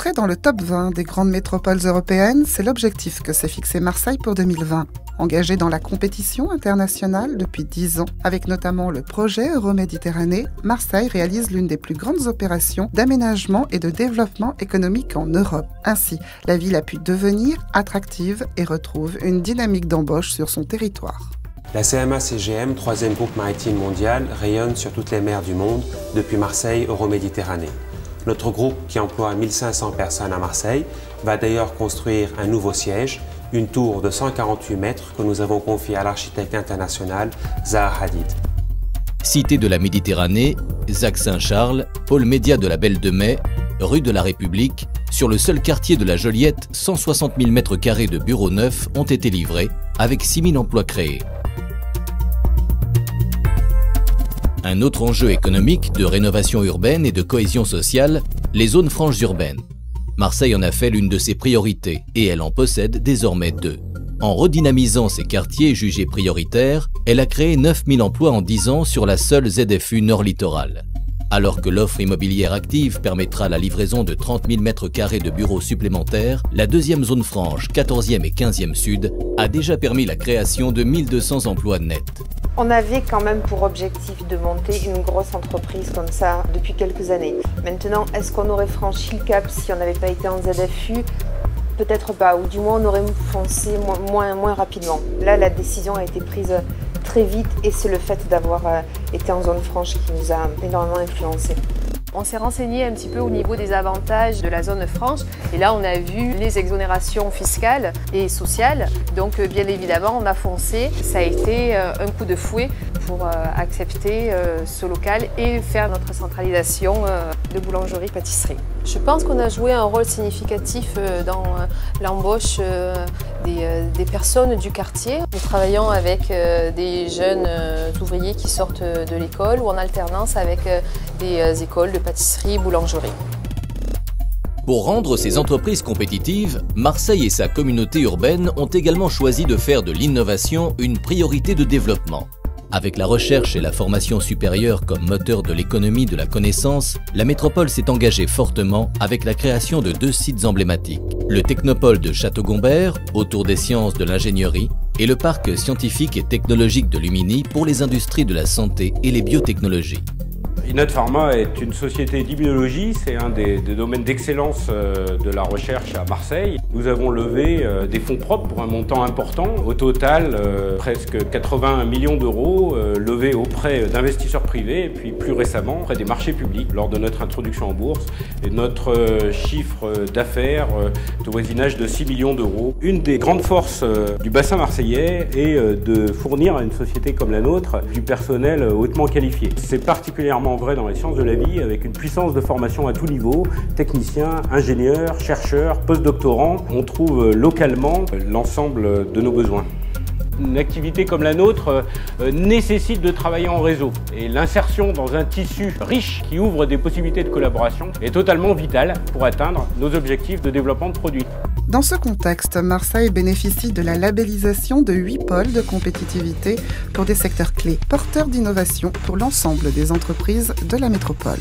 Entrer dans le top 20 des grandes métropoles européennes, c'est l'objectif que s'est fixé Marseille pour 2020. Engagé dans la compétition internationale depuis 10 ans, avec notamment le projet Euroméditerranée, Marseille réalise l'une des plus grandes opérations d'aménagement et de développement économique en Europe. Ainsi, la ville a pu devenir attractive et retrouve une dynamique d'embauche sur son territoire. La CMA-CGM, troisième groupe maritime mondial, rayonne sur toutes les mers du monde depuis Marseille Euroméditerranée. Notre groupe, qui emploie 1500 personnes à Marseille, va d'ailleurs construire un nouveau siège, une tour de 148 mètres que nous avons confiée à l'architecte international Zaha Hadid. Cité de la Méditerranée, ZAC Saint-Charles, pôle média de la Belle de Mai, rue de la République, sur le seul quartier de la Joliette, 160 000 m² de bureaux neufs ont été livrés, avec 6 000 emplois créés. Un autre enjeu économique de rénovation urbaine et de cohésion sociale, les zones franches urbaines. Marseille en a fait l'une de ses priorités et elle en possède désormais 2. En redynamisant ces quartiers jugés prioritaires, elle a créé 9 000 emplois en 10 ans sur la seule ZFU Nord Littoral. Alors que l'offre immobilière active permettra la livraison de 30 000 m² de bureaux supplémentaires, la deuxième zone franche, 14e et 15e Sud, a déjà permis la création de 1200 emplois nets. On avait quand même pour objectif de monter une grosse entreprise comme ça depuis quelques années. Maintenant, est-ce qu'on aurait franchi le cap si on n'avait pas été en ZFU? Peut-être pas, ou du moins on aurait foncé moins rapidement. Là, la décision a été prise très vite et c'est le fait d'avoir été en zone franche qui nous a énormément influencé. On s'est renseigné un petit peu au niveau des avantages de la zone franche et là on a vu les exonérations fiscales et sociales. Donc bien évidemment on a foncé, ça a été un coup de fouet pour accepter ce local et faire notre centralisation de boulangerie-pâtisserie. Je pense qu'on a joué un rôle significatif dans l'embauche des personnes du quartier. Nous travaillons avec des jeunes ouvriers qui sortent de l'école ou en alternance avec des écoles de pâtisserie, boulangerie. Pour rendre ces entreprises compétitives, Marseille et sa communauté urbaine ont également choisi de faire de l'innovation une priorité de développement. Avec la recherche et la formation supérieure comme moteur de l'économie de la connaissance, la métropole s'est engagée fortement avec la création de 2 sites emblématiques. Le technopole de Château-Gombert, autour des sciences de l'ingénierie, et le parc scientifique et technologique de Lumini pour les industries de la santé et les biotechnologies. Inod Pharma est une société d'immunologie, c'est un des domaines d'excellence de la recherche à Marseille. Nous avons levé des fonds propres pour un montant important, au total presque 81 millions d'euros levés auprès d'investisseurs privés et puis plus récemment auprès des marchés publics lors de notre introduction en bourse. Et notre chiffre d'affaires de voisinage de 6 millions d'euros. Une des grandes forces du bassin marseillais est de fournir à une société comme la nôtre du personnel hautement qualifié. C'est particulièrement vrai dans les sciences de la vie avec une puissance de formation à tout niveau, techniciens, ingénieurs, chercheurs, postdoctorants. On trouve localement l'ensemble de nos besoins. Une activité comme la nôtre nécessite de travailler en réseau et l'insertion dans un tissu riche qui ouvre des possibilités de collaboration est totalement vitale pour atteindre nos objectifs de développement de produits. Dans ce contexte, Marseille bénéficie de la labellisation de 8 pôles de compétitivité pour des secteurs clés, porteurs d'innovation pour l'ensemble des entreprises de la métropole.